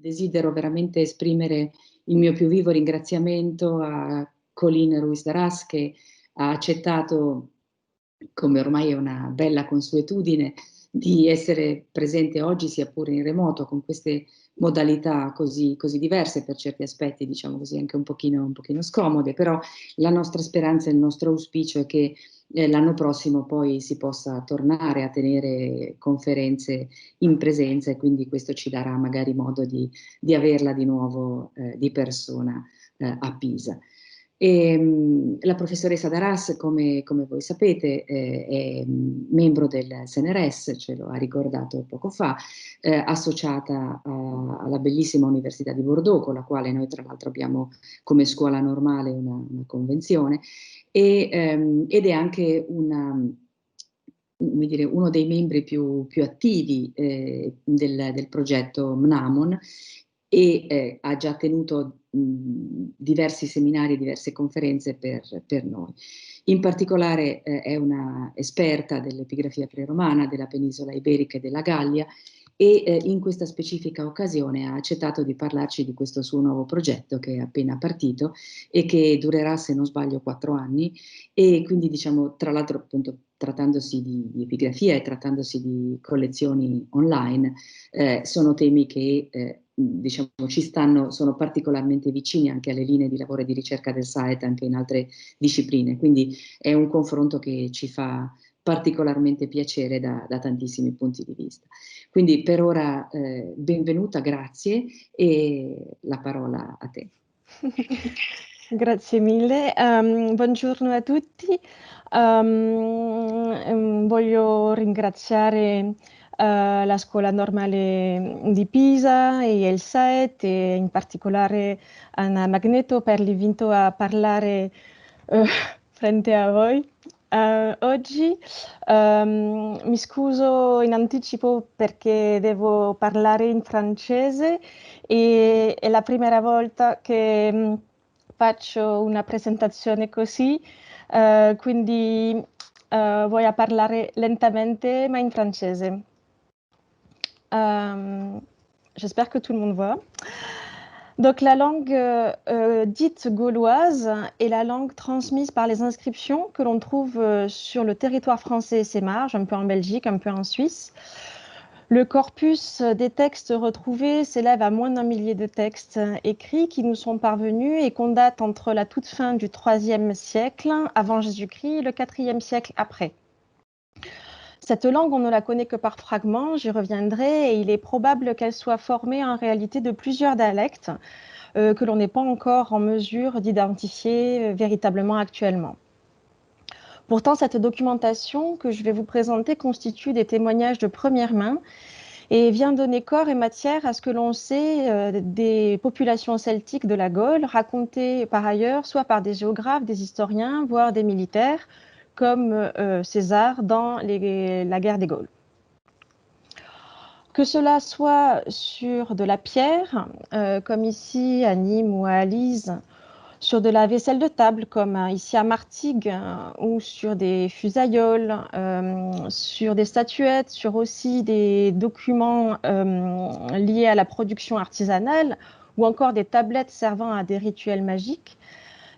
desidero veramente esprimere il mio più vivo ringraziamento a Colin Ruiz Darras, che ha accettato, come ormai è una bella consuetudine, di essere presente oggi, sia pure in remoto, con queste modalità così diverse, per certi aspetti, diciamo così, anche un pochino scomode, però la nostra speranza e il nostro auspicio è che l'anno prossimo poi si possa tornare a tenere conferenze in presenza, e quindi questo ci darà magari modo di averla di nuovo di persona a Pisa. La professoressa Darras, come voi sapete, è membro del CNRS, ce lo ha ricordato poco fa, associata alla bellissima Università di Bordeaux, con la quale noi tra l'altro abbiamo come scuola normale una convenzione, ed è anche come dire, uno dei membri più attivi del progetto MNAMON, e ha già tenuto diversi seminari e diverse conferenze per noi. In particolare è una esperta dell'epigrafia preromana della penisola iberica e della Gallia, e in questa specifica occasione ha accettato di parlarci di questo suo nuovo progetto che è appena partito e che durerà, se non sbaglio, 4 anni, e quindi, diciamo, tra l'altro, appunto, trattandosi di epigrafia e trattandosi di collezioni online, sono temi che diciamo, sono particolarmente vicini anche alle linee di lavoro e di ricerca del SAET, anche in altre discipline, quindi è un confronto che ci fa particolarmente piacere da tantissimi punti di vista. Quindi per ora benvenuta, grazie, e la parola a te. Grazie mille, buongiorno a tutti. Voglio ringraziare la Scuola Normale di Pisa e il SAET, e in particolare Anna Magneto per l'invito a parlare frente a voi. Oggi mi scuso in anticipo perché devo parlare in francese e è la prima volta che faccio una presentazione così, quindi voglio parlare lentamente ma in francese. J'espère que tout le monde voit. Donc la langue dite gauloise est la langue transmise par les inscriptions que l'on trouve sur le territoire français et ses marges, un peu en Belgique, un peu en Suisse. Le corpus des textes retrouvés s'élève à moins d'1 millier de textes écrits qui nous sont parvenus et qu'on date entre la toute fin du IIIe siècle avant Jésus-Christ et le IVe siècle après. Cette langue, on ne la connaît que par fragments, j'y reviendrai, et il est probable qu'elle soit formée en réalité de plusieurs dialectes que l'on n'est pas encore en mesure d'identifier véritablement actuellement. Pourtant, cette documentation que je vais vous présenter constitue des témoignages de première main et vient donner corps et matière à ce que l'on sait des populations celtiques de la Gaule, racontées par ailleurs soit par des géographes, des historiens, voire des militaires, comme César dans la guerre des Gaules. Que cela soit sur de la pierre, comme ici à Nîmes ou à Alise, sur de la vaisselle de table, comme ici à Martigues, ou sur des fusailloles, sur des statuettes, sur aussi des documents liés à la production artisanale, ou encore des tablettes servant à des rituels magiques,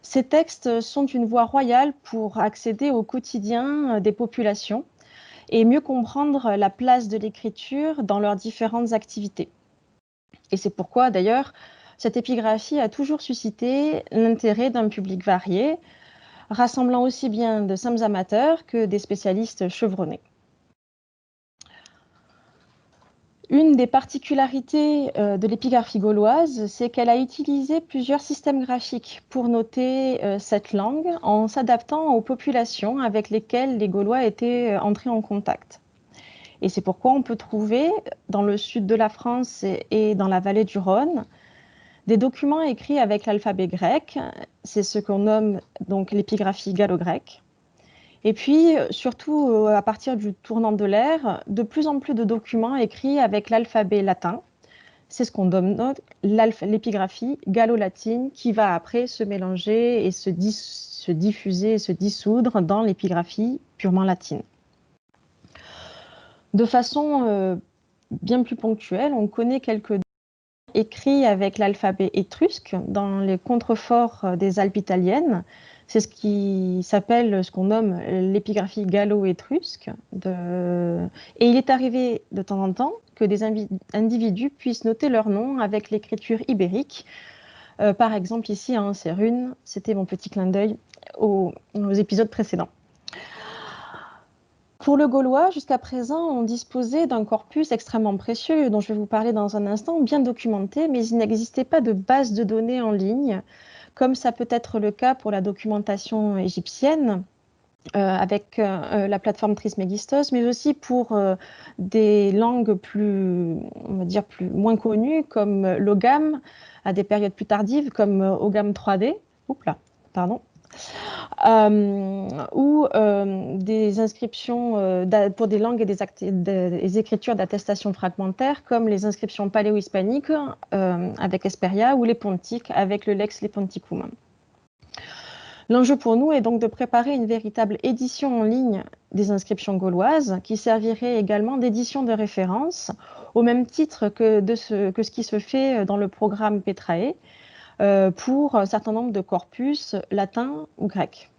ces textes sont une voie royale pour accéder au quotidien des populations et mieux comprendre la place de l'écriture dans leurs différentes activités. Et c'est pourquoi, d'ailleurs, cette épigraphie a toujours suscité l'intérêt d'un public varié, rassemblant aussi bien de simples amateurs que des spécialistes chevronnés. Une des particularités de l'épigraphie gauloise, c'est qu'elle a utilisé plusieurs systèmes graphiques pour noter cette langue en s'adaptant aux populations avec lesquelles les Gaulois étaient entrés en contact. Et c'est pourquoi on peut trouver dans le sud de la France et dans la vallée du Rhône des documents écrits avec l'alphabet grec, c'est ce qu'on nomme donc l'épigraphie gallo-grecque. Et puis, surtout à partir du tournant de l'ère, de plus en plus de documents écrits avec l'alphabet latin. C'est ce qu'on nomme l'épigraphie gallo-latine qui va après se mélanger et se diffuser et se dissoudre dans l'épigraphie purement latine. De façon bien plus ponctuelle, on connaît quelques écrits avec l'alphabet étrusque dans les contreforts des Alpes italiennes. C'est ce qui s'appelle, ce qu'on nomme l'épigraphie gallo-étrusque. Et il est arrivé de temps en temps que des individus puissent noter leur nom avec l'écriture ibérique. Par exemple, ici, hein, c'est Rune. C'était mon petit clin d'œil aux épisodes précédents. Pour le gaulois, jusqu'à présent, on disposait d'un corpus extrêmement précieux, dont je vais vous parler dans un instant, bien documenté, mais il n'existait pas de base de données en ligne, comme ça peut être le cas pour la documentation égyptienne, avec la plateforme Trismegistos, mais aussi pour des langues plus, on va dire, moins connues, comme l'Ogam, à des périodes plus tardives, comme Ogam 3D. Oups là, pardon. Ou des inscriptions pour des langues et des écritures d'attestation fragmentaires, comme les inscriptions paléo-hispaniques avec Hesperia ou les pontiques avec le Lex Leponticum. L'enjeu pour nous est donc de préparer une véritable édition en ligne des inscriptions gauloises qui servirait également d'édition de référence au même titre que ce qui se fait dans le programme Petrae pour un certain nombre de corpus latins ou grecs.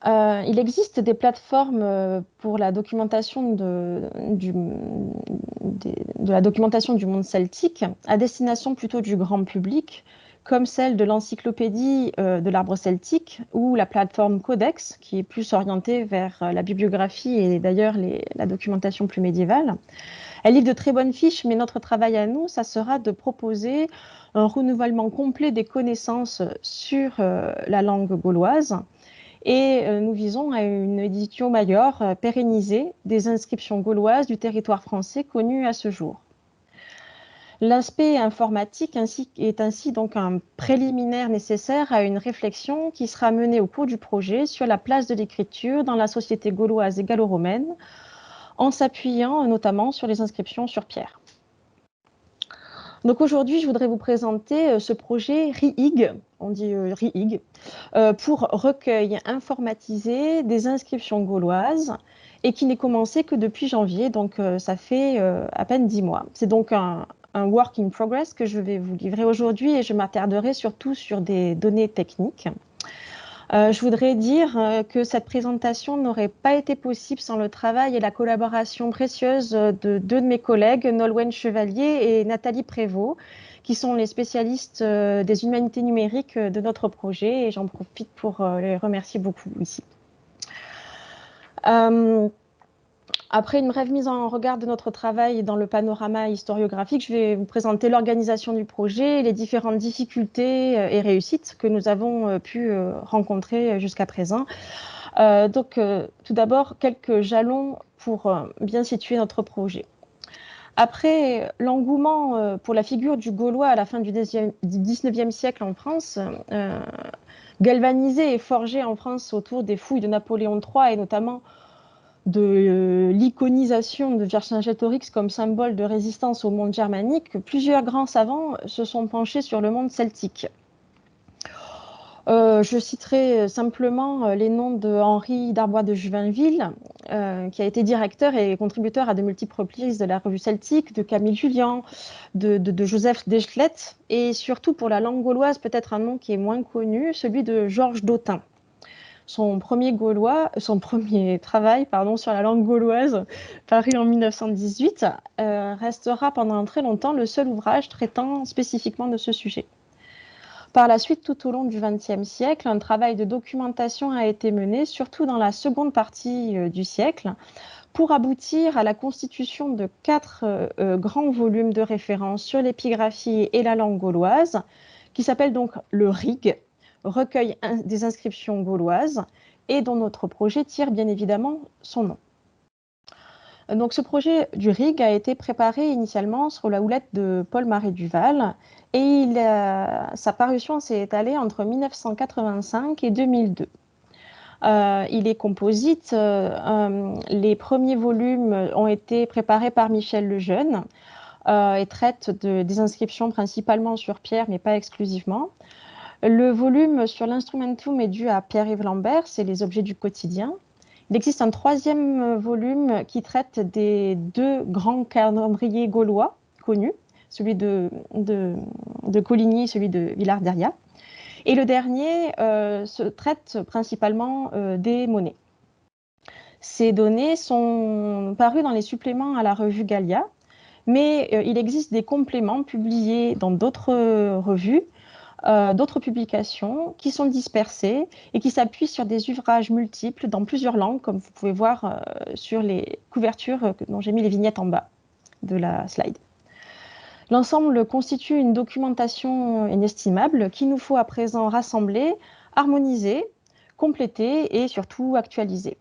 Il existe des plateformes pour la documentation de la documentation du monde celtique à destination plutôt du grand public, comme celle de l'encyclopédie de l'arbre celtique ou la plateforme Codex, qui est plus orientée vers la bibliographie et d'ailleurs la documentation plus médiévale. Elle livre de très bonnes fiches, mais notre travail à nous, ça sera de proposer un renouvellement complet des connaissances sur la langue gauloise. Et nous visons à une édition majeure pérennisée des inscriptions gauloises du territoire français connues à ce jour. L'aspect informatique est ainsi donc un préliminaire nécessaire à une réflexion qui sera menée au cours du projet sur la place de l'écriture dans la société gauloise et gallo-romaine, en s'appuyant notamment sur les inscriptions sur pierre. Donc aujourd'hui, je voudrais vous présenter ce projet RIIG, on dit RIIG, pour recueil informatisé des inscriptions gauloises et qui n'est commencé que depuis janvier, donc ça fait à peine 10 mois. C'est donc un work in progress que je vais vous livrer aujourd'hui et je m'attarderai surtout sur des données techniques. Je voudrais dire que cette présentation n'aurait pas été possible sans le travail et la collaboration précieuse de deux de mes collègues, Nolwenn Chevalier et Nathalie Prévost, qui sont les spécialistes des humanités numériques de notre projet, et j'en profite pour les remercier beaucoup ici. Après une brève mise en regard de notre travail dans le panorama historiographique, je vais vous présenter l'organisation du projet, les différentes difficultés et réussites que nous avons pu rencontrer jusqu'à présent. Tout d'abord, quelques jalons pour bien situer notre projet. Après l'engouement pour la figure du Gaulois à la fin du XIXe siècle en France, galvanisé et forgé en France autour des fouilles de Napoléon III et notamment de l'iconisation de Vercingétorix comme symbole de résistance au monde germanique, plusieurs grands savants se sont penchés sur le monde celtique. Je citerai simplement les noms de Henri Darbois de Juvainville, qui a été directeur et contributeur à de multiples reprises de la revue celtique, de Camille Jullian, de Joseph Deschlet, et surtout pour la langue gauloise, peut-être un nom qui est moins connu, celui de Georges Dautin. Son premier travail sur la langue gauloise, paru en 1918, restera pendant très longtemps le seul ouvrage traitant spécifiquement de ce sujet. Par la suite, tout au long du XXe siècle, un travail de documentation a été mené, surtout dans la seconde partie du siècle, pour aboutir à la constitution de 4 grands volumes de référence sur l'épigraphie et la langue gauloise, qui s'appelle donc le RIG, recueil des inscriptions gauloises, et dont notre projet tire bien évidemment son nom. Donc ce projet du RIG a été préparé initialement sur la houlette de Paul Maret-Duval et sa parution s'est étalée entre 1985 et 2002. Il est composite, les premiers volumes ont été préparés par Michel Lejeune et traitent des inscriptions principalement sur pierre mais pas exclusivement. Le volume sur l'instrumentum est dû à Pierre-Yves Lambert, c'est les objets du quotidien. Il existe un troisième volume qui traite des deux grands calendriers gaulois connus, celui de Coligny et celui de Villard-Derriat. Et le dernier se traite principalement des monnaies. Ces données sont parues dans les suppléments à la revue Gallia, mais il existe des compléments publiés dans d'autres revues, d'autres publications qui sont dispersées et qui s'appuient sur des ouvrages multiples dans plusieurs langues, comme vous pouvez voir sur les couvertures dont j'ai mis les vignettes en bas de la slide. L'ensemble constitue une documentation inestimable qu'il nous faut à présent rassembler, harmoniser, compléter et surtout actualiser.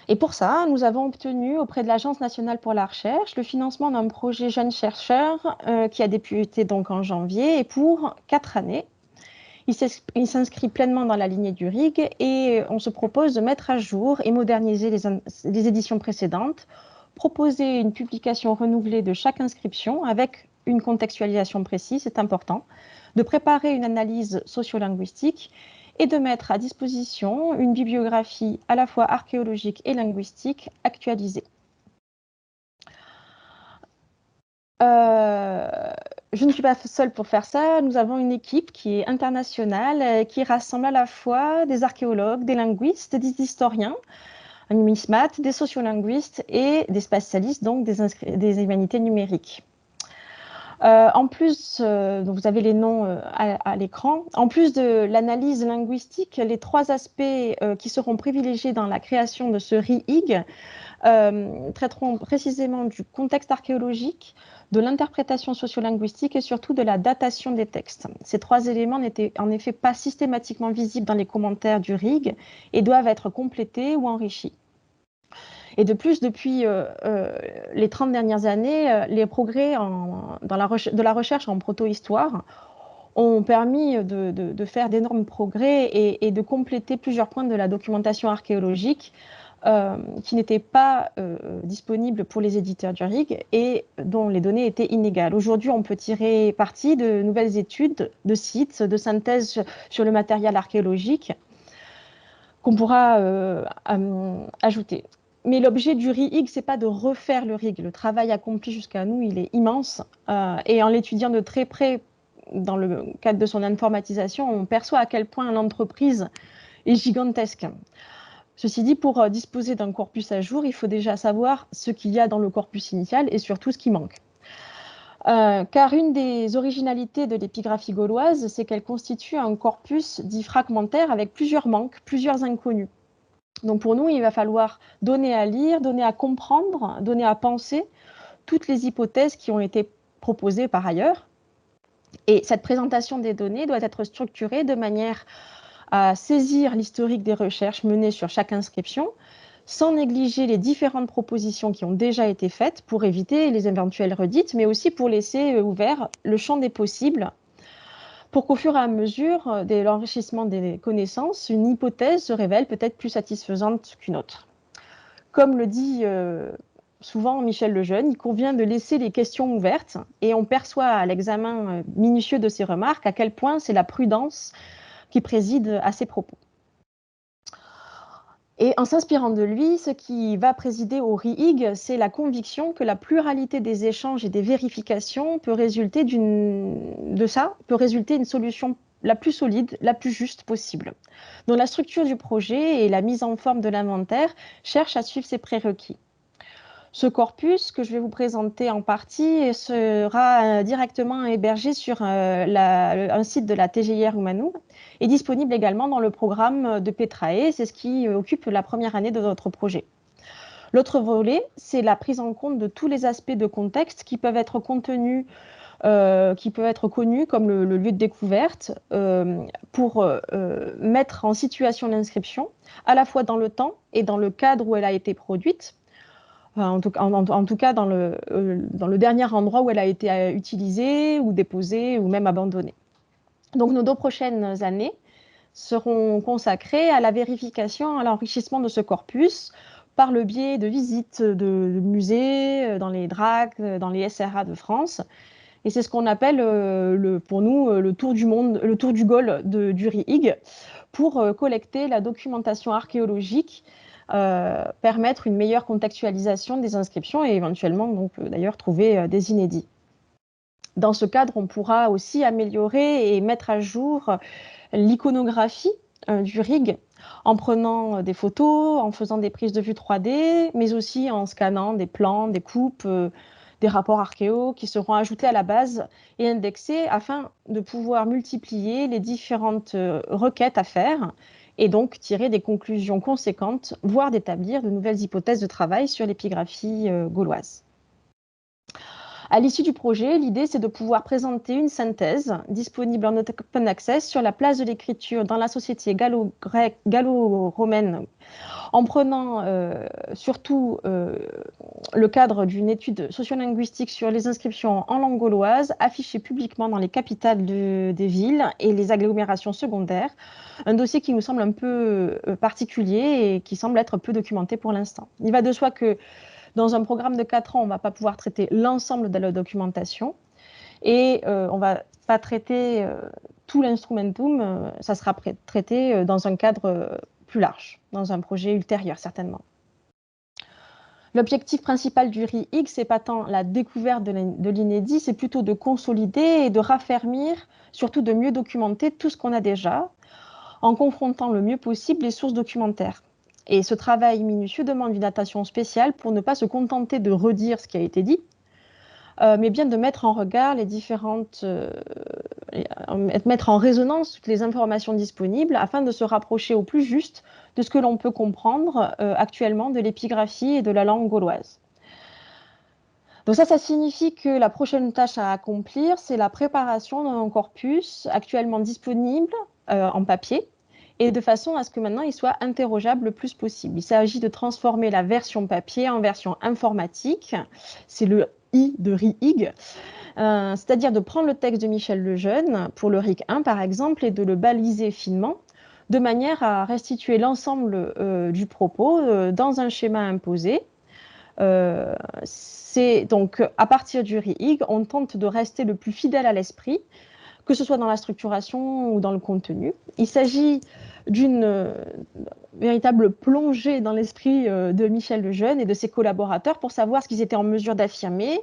Et pour ça, nous avons obtenu auprès de l'Agence nationale pour la recherche le financement d'un projet Jeunes chercheurs qui a débuté donc en janvier et pour 4 années. Il s'inscrit pleinement dans la lignée du RIG et on se propose de mettre à jour et moderniser les éditions précédentes, proposer une publication renouvelée de chaque inscription avec une contextualisation précise, c'est important, de préparer une analyse sociolinguistique et de mettre à disposition une bibliographie à la fois archéologique et linguistique actualisée. Je ne suis pas seule pour faire ça. Nous avons une équipe qui est internationale, qui rassemble à la fois des archéologues, des linguistes, des historiens, un numismate, des sociolinguistes et des spécialistes, donc des humanités numériques. En plus, donc vous avez les noms à l'écran. En plus de l'analyse linguistique, les 3 aspects qui seront privilégiés dans la création de ce RIIG traiteront précisément du contexte archéologique, de l'interprétation sociolinguistique et surtout de la datation des textes. Ces 3 éléments n'étaient en effet pas systématiquement visibles dans les commentaires du RIG et doivent être complétés ou enrichis. Et de plus, depuis les 30 dernières années, les progrès de la recherche en proto-histoire ont permis de faire d'énormes progrès et de compléter plusieurs points de la documentation archéologique qui n'étaient pas disponibles pour les éditeurs du RIG et dont les données étaient inégales. Aujourd'hui, on peut tirer parti de nouvelles études, de sites, de synthèses sur le matériel archéologique qu'on pourra ajouter. Mais l'objet du RIG, ce n'est pas de refaire le RIG. Le travail accompli jusqu'à nous, il est immense. Et en l'étudiant de très près, dans le cadre de son informatisation, on perçoit à quel point l'entreprise est gigantesque. Ceci dit, pour disposer d'un corpus à jour, il faut déjà savoir ce qu'il y a dans le corpus initial et surtout ce qui manque. Car une des originalités de l'épigraphie gauloise, c'est qu'elle constitue un corpus dit fragmentaire avec plusieurs manques, plusieurs inconnus. Donc pour nous, il va falloir donner à lire, donner à comprendre, donner à penser toutes les hypothèses qui ont été proposées par ailleurs. Et cette présentation des données doit être structurée de manière à saisir l'historique des recherches menées sur chaque inscription, sans négliger les différentes propositions qui ont déjà été faites pour éviter les éventuelles redites, mais aussi pour laisser ouvert le champ des possibles pour qu'au fur et à mesure de l'enrichissement des connaissances, une hypothèse se révèle peut-être plus satisfaisante qu'une autre. Comme le dit souvent Michel Lejeune, il convient de laisser les questions ouvertes et on perçoit à l'examen minutieux de ses remarques à quel point c'est la prudence qui préside à ses propos. Et en s'inspirant de lui, ce qui va présider au RIIG, c'est la conviction que la pluralité des échanges et des vérifications peut résulter d'une solution la plus solide, la plus juste possible, dont la structure du projet et la mise en forme de l'inventaire cherchent à suivre ces prérequis. Ce corpus que je vais vous présenter en partie sera directement hébergé sur un site de la TGIR Humanum et disponible également dans le programme de Petrae. C'est ce qui occupe la première année de notre projet. L'autre volet, c'est la prise en compte de tous les aspects de contexte qui peuvent être contenus, qui peuvent être connus comme le lieu de découverte pour mettre en situation l'inscription, à la fois dans le temps et dans le cadre où elle a été produite. En tout cas dans le dernier endroit où elle a été utilisée ou déposée ou même abandonnée. Donc nos 2 prochaines années seront consacrées à la vérification, à l'enrichissement de ce corpus par le biais de visites de musées, dans les DRAC, dans les SRA de France, Et c'est ce qu'on appelle, pour nous, le tour du monde, le tour du Gaule du RIIG, pour collecter la documentation archéologique, permettre une meilleure contextualisation des inscriptions et éventuellement, donc, d'ailleurs, trouver des inédits. Dans ce cadre, on pourra aussi améliorer et mettre à jour l'iconographie du RIG en prenant des photos, en faisant des prises de vue 3D, mais aussi en scannant des plans, des coupes, des rapports archéo qui seront ajoutés à la base et indexés afin de pouvoir multiplier les différentes requêtes à faire et donc tirer des conclusions conséquentes, voire d'établir de nouvelles hypothèses de travail sur l'épigraphie gauloise. À l'issue du projet, l'idée, c'est de pouvoir présenter une synthèse disponible en open access sur la place de l'écriture dans la société gallo-grecque, gallo-romaine, en prenant surtout le cadre d'une étude sociolinguistique sur les inscriptions en langue gauloise affichées publiquement dans les capitales des villes et les agglomérations secondaires, un dossier qui nous semble un peu particulier et qui semble être peu documenté pour l'instant. Il va de soi que dans un programme de 4 ans, on ne va pas pouvoir traiter l'ensemble de la documentation et on ne va pas traiter tout l'instrumentum, ça sera traité dans un cadre plus large, dans un projet ultérieur certainement. L'objectif principal du RIIG, c'est pas tant la découverte de l'inédit, c'est plutôt de consolider et de raffermir, surtout de mieux documenter tout ce qu'on a déjà, en confrontant le mieux possible les sources documentaires. Et ce travail minutieux demande une attention spéciale pour ne pas se contenter de redire ce qui a été dit, mais bien de mettre en regard les différentes, mettre en résonance toutes les informations disponibles afin de se rapprocher au plus juste de ce que l'on peut comprendre actuellement de l'épigraphie et de la langue gauloise. Donc ça signifie que la prochaine tâche à accomplir, c'est la préparation d'un corpus actuellement disponible en papier, et de façon à ce que maintenant il soit interrogeable le plus possible. Il s'agit de transformer la version papier en version informatique, c'est le I de RIIG, c'est-à-dire de prendre le texte de Michel Lejeune pour le RIC 1 par exemple et de le baliser finement de manière à restituer l'ensemble du propos dans un schéma imposé. C'est donc à partir du RIIG, on tente de rester le plus fidèle à l'esprit, que ce soit dans la structuration ou dans le contenu. Il s'agit d'une véritable plongée dans l'esprit de Michel Lejeune et de ses collaborateurs pour savoir ce qu'ils étaient en mesure d'affirmer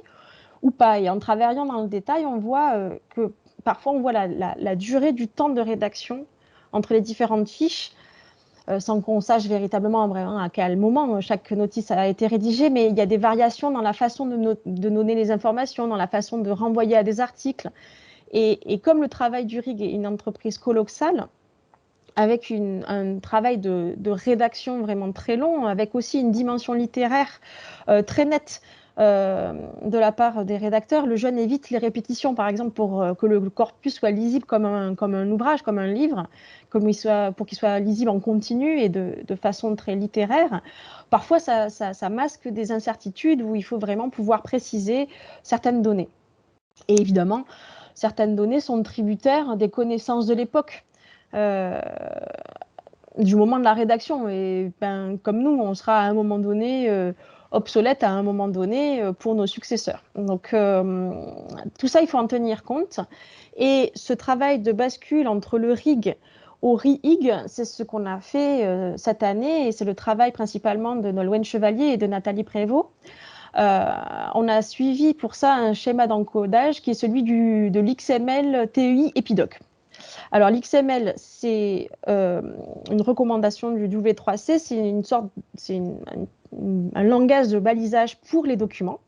ou pas. Et en travaillant dans le détail, on voit que parfois on voit la durée du temps de rédaction entre les différentes fiches, sans qu'on sache véritablement vraiment à quel moment chaque notice a été rédigée, mais il y a des variations dans la façon de donner les informations, dans la façon de renvoyer à des articles. Et comme le travail du RIG est une entreprise colossale, avec un travail de rédaction vraiment très long, avec aussi une dimension littéraire très nette de la part des rédacteurs, Lejeune évite les répétitions, par exemple, pour que le corpus soit lisible comme un ouvrage, comme un livre, pour qu'il soit lisible en continu et de façon très littéraire. Parfois, ça masque des incertitudes où il faut vraiment pouvoir préciser certaines données. Et évidemment, certaines données sont tributaires des connaissances de l'époque, du moment de la rédaction. Et comme nous, on sera à un moment donné obsolète à un moment donné pour nos successeurs. Donc tout ça, il faut en tenir compte. Et ce travail de bascule entre le RIG au RIIG, c'est ce qu'on a fait cette année, et c'est le travail principalement de Nolwenn Chevalier et de Nathalie Prévost. On a suivi pour ça un schéma d'encodage qui est celui de l'XML TEI Epidoc. Alors l'XML, c'est une recommandation du W3C, c'est un langage de balisage pour les documents.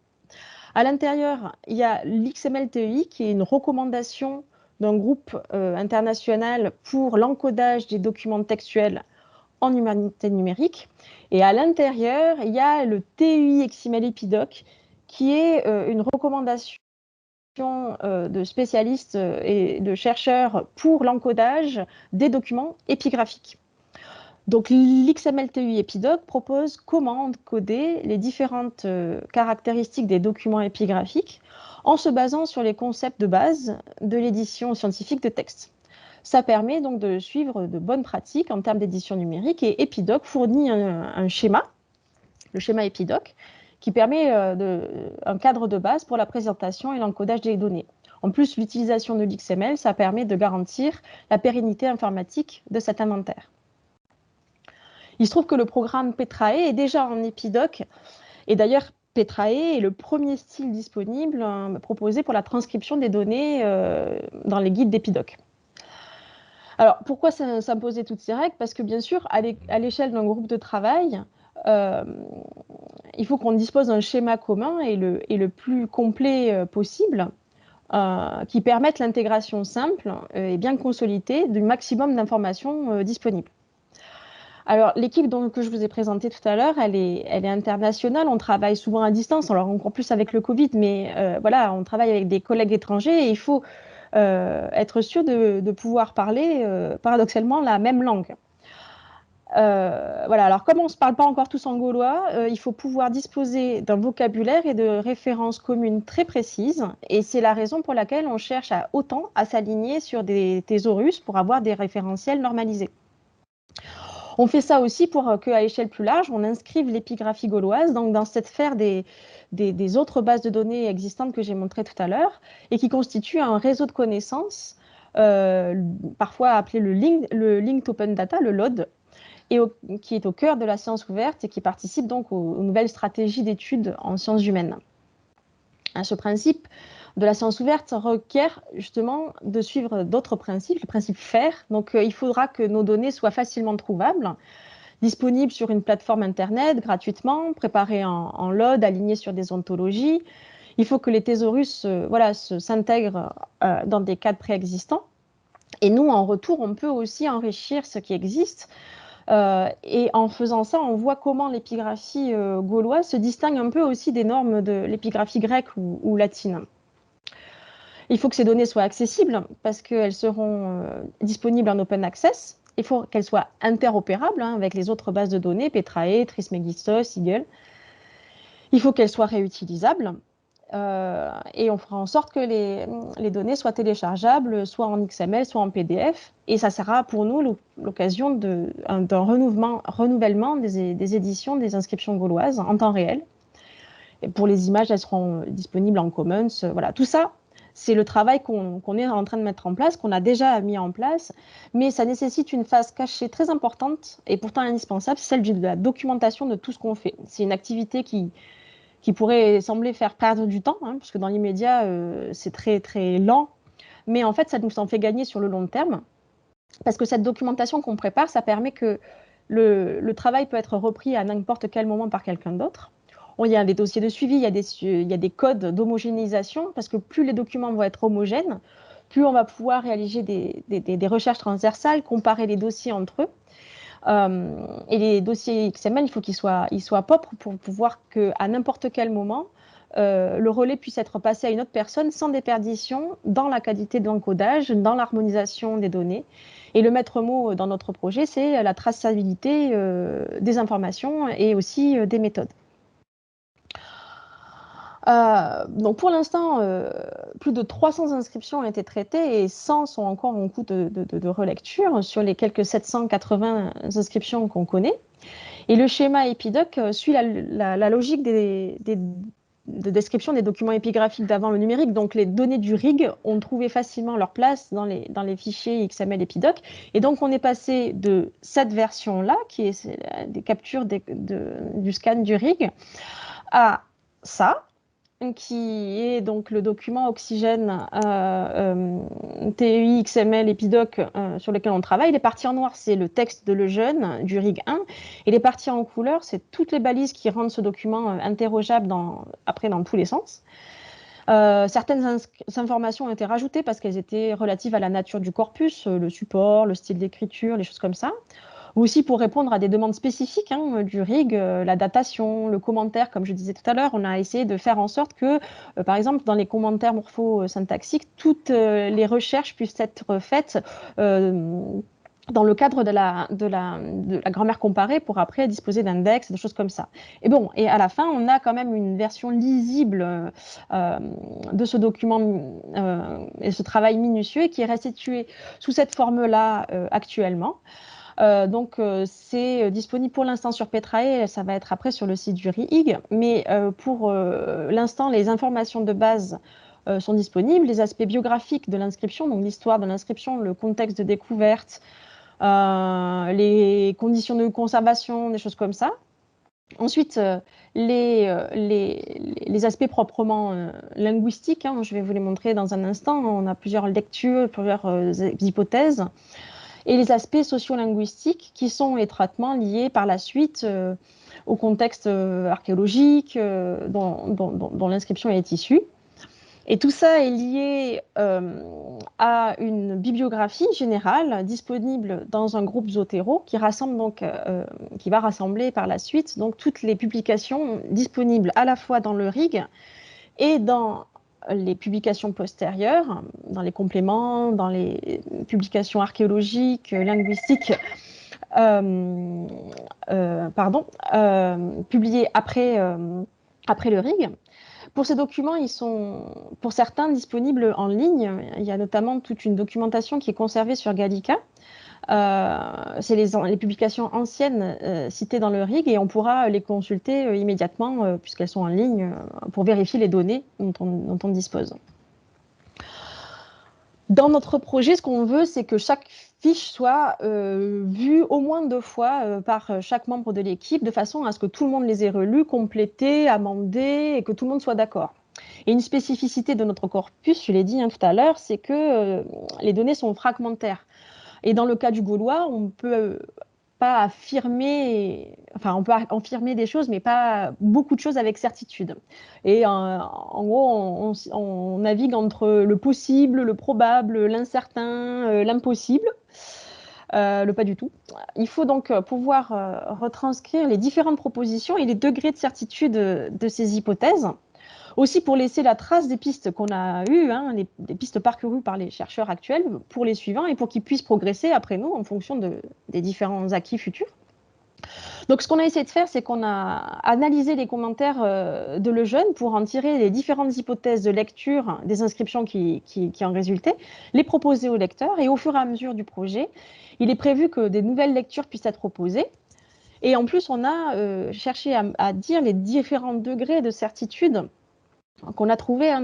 À l'intérieur, il y a l'XML TEI qui est une recommandation d'un groupe international pour l'encodage des documents textuels en humanité numérique. Et à l'intérieur, il y a le TEI XML Epidoc qui est une recommandation de spécialistes et de chercheurs pour l'encodage des documents épigraphiques. Donc l'XML TEI Epidoc propose comment encoder les différentes caractéristiques des documents épigraphiques en se basant sur les concepts de base de l'édition scientifique de texte. Ça permet donc de suivre de bonnes pratiques en termes d'édition numérique, et Epidoc fournit un schéma, le schéma Epidoc, qui permet un cadre de base pour la présentation et l'encodage des données. En plus, l'utilisation de l'XML, ça permet de garantir la pérennité informatique de cet inventaire. Il se trouve que le programme Petrae est déjà en Epidoc, et d'ailleurs, Petrae est le premier style disponible proposé pour la transcription des données dans les guides d'Epidoc. Alors, pourquoi s'imposer toutes ces règles? Parce que bien sûr, à l'échelle d'un groupe de travail, il faut qu'on dispose d'un schéma commun et le plus complet possible qui permette l'intégration simple et bien consolidée du maximum d'informations disponibles. Alors, l'équipe que je vous ai présentée tout à l'heure, elle est internationale. On travaille souvent à distance, alors encore plus avec le Covid, mais voilà, on travaille avec des collègues étrangers et il faut être sûr de pouvoir parler paradoxalement la même langue. Voilà, alors comme on ne se parle pas encore tous en gaulois, il faut pouvoir disposer d'un vocabulaire et de références communes très précises. Et c'est la raison pour laquelle on cherche autant à s'aligner sur des thésaurus pour avoir des référentiels normalisés. On fait ça aussi pour qu'à échelle plus large, on inscrive l'épigraphie gauloise donc dans cette sphère des autres bases de données existantes que j'ai montrées tout à l'heure et qui constituent un réseau de connaissances, parfois appelé le Linked Open Data, le LOD, qui est au cœur de la science ouverte et qui participe donc aux nouvelles stratégies d'études en sciences humaines. Ce principe de la science ouverte requiert justement de suivre d'autres principes, le principe FAIR. Donc, il faudra que nos données soient facilement trouvables, disponibles sur une plateforme Internet gratuitement, préparées en LOD, alignées sur des ontologies. Il faut que les thésaurus s'intègrent dans des cadres préexistants. Et nous, en retour, on peut aussi enrichir ce qui existe. Et en faisant ça, on voit comment l'épigraphie gauloise se distingue un peu aussi des normes de l'épigraphie grecque ou latine. Il faut que ces données soient accessibles parce qu'elles seront disponibles en open access. Il faut qu'elles soient interopérables avec les autres bases de données, Petrae, Trismegistos, Eagle. Il faut qu'elles soient réutilisables. Et on fera en sorte que les données soient téléchargeables, soit en XML, soit en PDF. Et ça sera pour nous l'occasion d'un renouvellement des éditions des inscriptions gauloises en temps réel. Et pour les images, elles seront disponibles en Commons. Voilà, tout ça, c'est le travail qu'on est en train de mettre en place, qu'on a déjà mis en place, mais ça nécessite une phase cachée très importante et pourtant indispensable, c'est celle de la documentation de tout ce qu'on fait. C'est une activité qui pourrait sembler faire perdre du temps, parce que dans l'immédiat, c'est très, très lent, mais en fait, ça nous en fait gagner sur le long terme, parce que cette documentation qu'on prépare, ça permet que le travail peut être repris à n'importe quel moment par quelqu'un d'autre. Il y a des dossiers de suivi, il y a des codes d'homogénéisation, parce que plus les documents vont être homogènes, plus on va pouvoir réaliser des recherches transversales, comparer les dossiers entre eux. Et les dossiers XML, il faut qu'ils soient propres pour pouvoir qu'à n'importe quel moment, le relais puisse être passé à une autre personne sans déperdition dans la qualité de l'encodage, dans l'harmonisation des données. Et le maître mot dans notre projet, c'est la traçabilité des informations et aussi des méthodes. Donc pour l'instant, plus de 300 inscriptions ont été traitées et 100 sont encore en cours de relecture sur les quelques 780 inscriptions qu'on connaît. Et le schéma Epidoc suit la logique de description des documents épigraphiques d'avant le numérique. Donc les données du RIG ont trouvé facilement leur place dans les fichiers XML Epidoc. Et donc on est passé de cette version-là, qui est des captures du scan du RIG, à ça, qui est donc le document Oxygène TEI XML Epidoc sur lequel on travaille. Les parties en noir, c'est le texte de Lejeune du RIG 1, et les parties en couleur, c'est toutes les balises qui rendent ce document interrogeable après dans tous les sens. Certaines informations ont été rajoutées parce qu'elles étaient relatives à la nature du corpus, le support, le style d'écriture, les choses comme ça. Ou aussi pour répondre à des demandes spécifiques du RIG, la datation, le commentaire, comme je disais tout à l'heure, on a essayé de faire en sorte que, par exemple, dans les commentaires morpho-syntaxiques, toutes les recherches puissent être faites dans le cadre de la grammaire comparée pour après disposer d'index, des choses comme ça. Et à la fin, on a quand même une version lisible de ce document et ce travail minutieux qui est restitué sous cette forme-là actuellement. Donc, c'est disponible pour l'instant sur Petrae, ça va être après sur le site du RIG, mais pour l'instant, les informations de base sont disponibles. Les aspects biographiques de l'inscription, donc l'histoire de l'inscription, le contexte de découverte, les conditions de conservation, des choses comme ça. Ensuite, les aspects proprement linguistiques, hein, je vais vous les montrer dans un instant. On a plusieurs lectures, plusieurs hypothèses. Et les aspects sociolinguistiques qui sont étroitement liés par la suite au contexte archéologique dont l'inscription est issue. Et tout ça est lié à une bibliographie générale disponible dans un groupe Zotero qui rassemble donc, qui va rassembler par la suite donc toutes les publications disponibles à la fois dans le RIG et dans les publications postérieures, dans les compléments, dans les publications archéologiques, linguistiques, publiées après le RIG. Pour ces documents, ils sont, pour certains, disponibles en ligne. Il y a notamment toute une documentation qui est conservée sur Gallica. C'est les publications anciennes citées dans le RIG et on pourra les consulter immédiatement puisqu'elles sont en ligne pour vérifier les données dont on dispose. Dans notre projet, ce qu'on veut, c'est que chaque fiche soit vue au moins 2 fois par chaque membre de l'équipe, de façon à ce que tout le monde les ait relus, complétés, amendés, et que tout le monde soit d'accord. Et une spécificité de notre corpus, je l'ai dit tout à l'heure, c'est que les données sont fragmentaires. Et dans le cas du gaulois, on peut pas affirmer, enfin on peut affirmer des choses, mais pas beaucoup de choses avec certitude. Et en gros, on navigue entre le possible, le probable, l'incertain, l'impossible. Le pas du tout. Il faut donc pouvoir retranscrire les différentes propositions et les degrés de certitude de ces hypothèses. Aussi pour laisser la trace des pistes qu'on a eues, hein, des pistes parcourues par les chercheurs actuels pour les suivants et pour qu'ils puissent progresser après nous en fonction des différents acquis futurs. Donc ce qu'on a essayé de faire, c'est qu'on a analysé les commentaires de Lejeune pour en tirer les différentes hypothèses de lecture des inscriptions qui en résultaient, les proposer aux lecteurs et au fur et à mesure du projet, il est prévu que des nouvelles lectures puissent être proposées. Et en plus, on a cherché à dire les différents degrés de certitude qu'on a trouvé hein,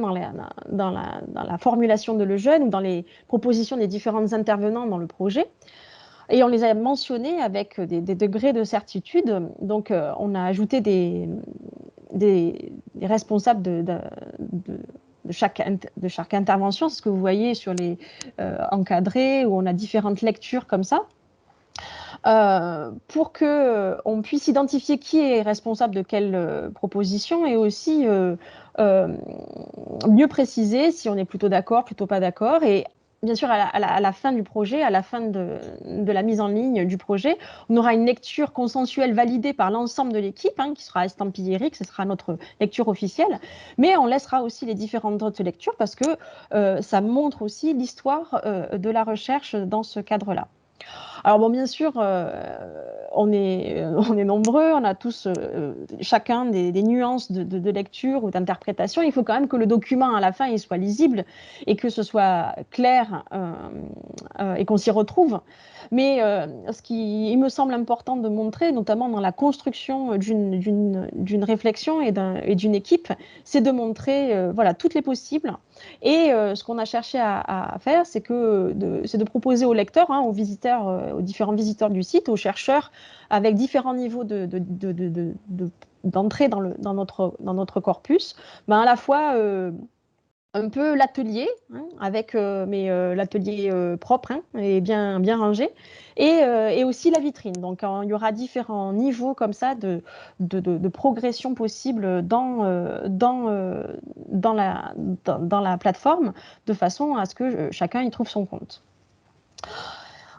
dans la formulation de Lejeune ou dans les propositions des différents intervenants dans le projet. Et on les a mentionnés avec des degrés de certitude. Donc, on a ajouté des responsables de chaque intervention. C'est ce que vous voyez sur les encadrés, où on a différentes lectures comme ça. Pour qu'on puisse identifier qui est responsable de quelle proposition et aussi mieux préciser si on est plutôt d'accord, plutôt pas d'accord. Et bien sûr, à la fin du projet, à la fin de la mise en ligne du projet, on aura une lecture consensuelle validée par l'ensemble de l'équipe, hein, qui sera estampillée RIG, ce sera notre lecture officielle, mais on laissera aussi les différentes autres lectures parce que ça montre aussi l'histoire de la recherche dans ce cadre-là. Alors bon, bien sûr, on est nombreux, on a tous chacun des nuances de lecture ou d'interprétation. Il faut quand même que le document à la fin il soit lisible et que ce soit clair et qu'on s'y retrouve. Mais ce qui il me semble important de montrer, notamment dans la construction d'une réflexion et d'une équipe, c'est de montrer voilà, toutes les possibles. Et ce qu'on a cherché à faire, c'est de proposer aux lecteurs, hein, aux visiteurs, aux différents visiteurs du site, aux chercheurs, avec différents niveaux d'entrée dans notre corpus, ben à la fois un peu l'atelier, hein, avec l'atelier propre hein, et bien rangé, et aussi la vitrine. Donc il y aura différents niveaux comme ça de progression possible dans la plateforme, de façon à ce que chacun y trouve son compte.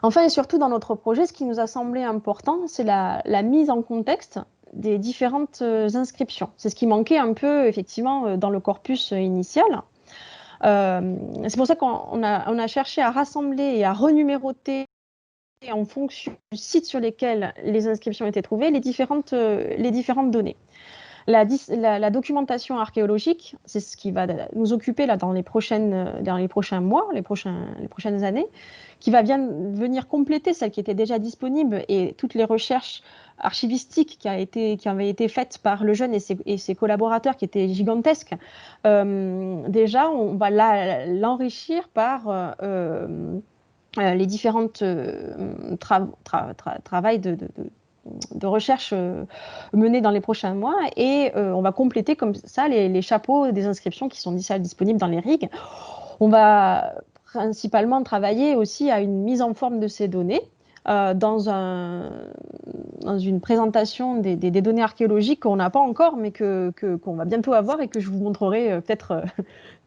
Enfin et surtout dans notre projet, ce qui nous a semblé important, c'est la mise en contexte des différentes inscriptions. C'est ce qui manquait un peu effectivement dans le corpus initial. C'est pour ça qu'on a cherché à rassembler et à renuméroter en fonction du site sur lesquels les inscriptions étaient trouvées les différentes données. La documentation archéologique, c'est ce qui va nous occuper là, dans les prochains mois, les prochaines années, qui va bien venir compléter celle qui était déjà disponible et toutes les recherches archivistiques qui avaient été faites par le jeune et ses collaborateurs qui étaient gigantesques. Déjà, on va l'enrichir par les différentes travaux de recherche menés dans les prochains mois et on va compléter comme ça les chapeaux des inscriptions qui sont disponibles dans les RIG. On va principalement travailler aussi à une mise en forme de ces données dans une présentation des données archéologiques qu'on n'a pas encore, mais qu'on va bientôt avoir et que je vous montrerai peut-être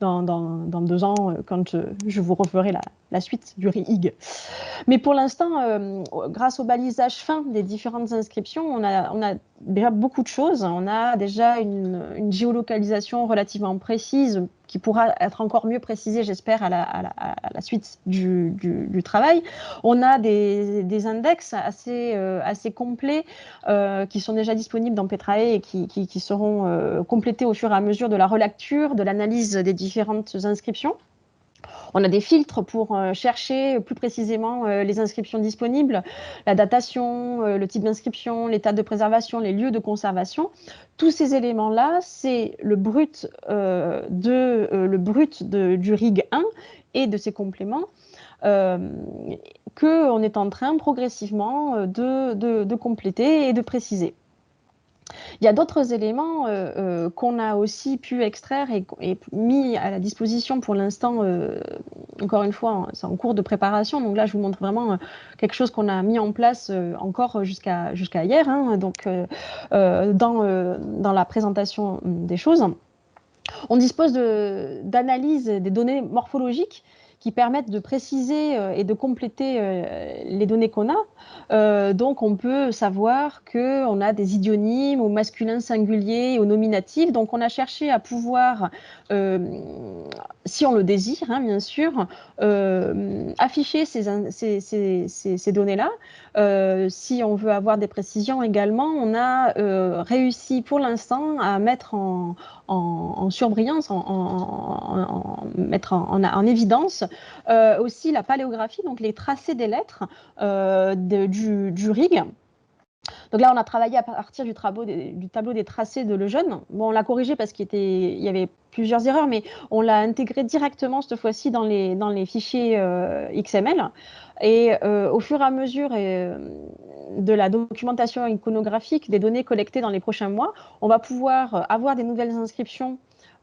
dans 2 ans quand je vous referai la suite du RIG. Mais pour l'instant, grâce au balisage fin des différentes inscriptions, on a déjà beaucoup de choses. On a déjà une géolocalisation relativement précise qui pourra être encore mieux précisée, j'espère, à la suite du travail. On a des index assez complets qui sont déjà disponibles dans Petrae et qui seront complétés au fur et à mesure de la relecture, de l'analyse des différentes inscriptions. On a des filtres pour chercher plus précisément les inscriptions disponibles, la datation, le type d'inscription, l'état de préservation, les lieux de conservation. Tous ces éléments-là, c'est le brut du RIG 1 et de ses compléments qu'on est en train progressivement de compléter et de préciser. Il y a d'autres éléments qu'on a aussi pu extraire et mis à la disposition pour l'instant. Encore une fois, c'est en cours de préparation. Donc là, je vous montre vraiment quelque chose qu'on a mis en place encore jusqu'à hier. Hein, donc, dans la présentation des choses. On dispose d'analyses des données morphologiques qui permettent de préciser et de compléter les données qu'on a. Donc, on peut savoir qu'on a des idionymes au masculin singulier, au nominatif. Donc, on a cherché à pouvoir, si on le désire, hein, bien sûr, afficher ces données-là. Si on veut avoir des précisions également, on a réussi pour l'instant à mettre en surbrillance, mettre en évidence aussi la paléographie, donc les tracés des lettres du RIG. Donc là, on a travaillé à partir du tableau des tracés de Lejeune. Bon, on l'a corrigé parce qu'il y avait plusieurs erreurs, mais on l'a intégré directement cette fois-ci dans les fichiers XML. Et au fur et à mesure de la documentation iconographique des données collectées dans les prochains mois, on va pouvoir avoir des nouvelles inscriptions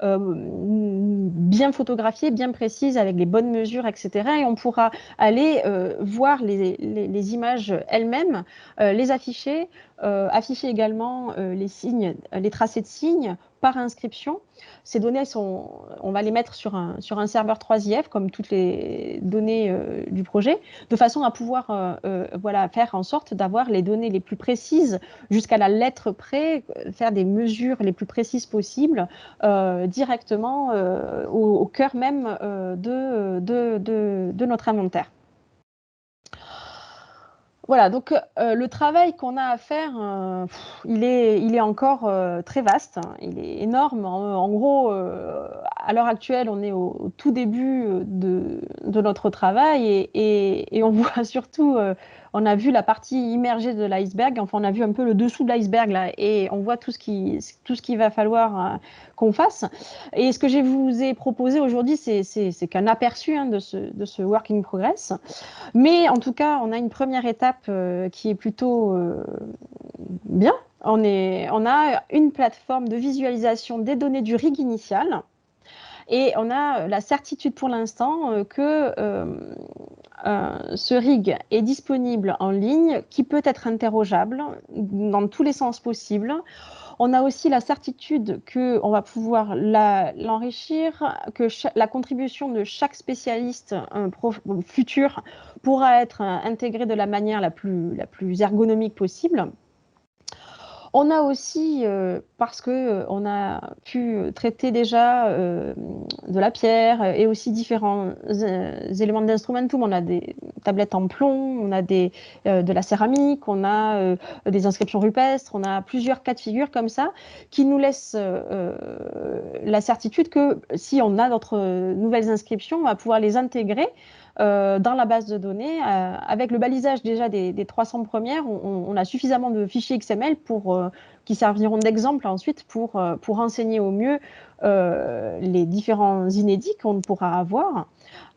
bien photographiées, bien précises, avec les bonnes mesures, etc. Et on pourra aller voir les images elles-mêmes, les afficher, afficher également les signes, les tracés de signes par inscription. Ces données on va les mettre sur un serveur 3IF, comme toutes les données du projet, de façon à pouvoir voilà, faire en sorte d'avoir les données les plus précises jusqu'à la lettre près, faire des mesures les plus précises possibles directement au cœur même de notre inventaire. Voilà, donc le travail qu'on a à faire, il est encore très vaste, hein, il est énorme. En gros, à l'heure actuelle, on est au tout début de notre travail et on voit surtout, on a vu la partie immergée de l'iceberg, enfin on a vu un peu le dessous de l'iceberg là, et on voit tout ce qu'il va falloir qu'on fasse. Et ce que je vous ai proposé aujourd'hui, c'est qu'un aperçu hein, de ce work in progress. Mais en tout cas, on a une première étape qui est plutôt bien. On a une plateforme de visualisation des données du RIG initial et on a la certitude pour l'instant que ce RIG est disponible en ligne, qui peut être interrogeable dans tous les sens possibles. On a aussi la certitude qu'on va pouvoir l'enrichir, que la contribution de chaque spécialiste futur pourra être intégrée de la manière la plus ergonomique possible. On a aussi, parce que on a pu traiter déjà de la pierre et aussi différents éléments d'instrumentum. On a des tablettes en plomb, on a de la céramique, on a des inscriptions rupestres, on a plusieurs cas de figure comme ça qui nous laissent la certitude que si on a d'autres nouvelles inscriptions, on va pouvoir les intégrer dans la base de données. Avec le balisage déjà des 300 premières, on a suffisamment de fichiers XML qui serviront d'exemple ensuite pour enseigner au mieux les différents inédits qu'on pourra avoir.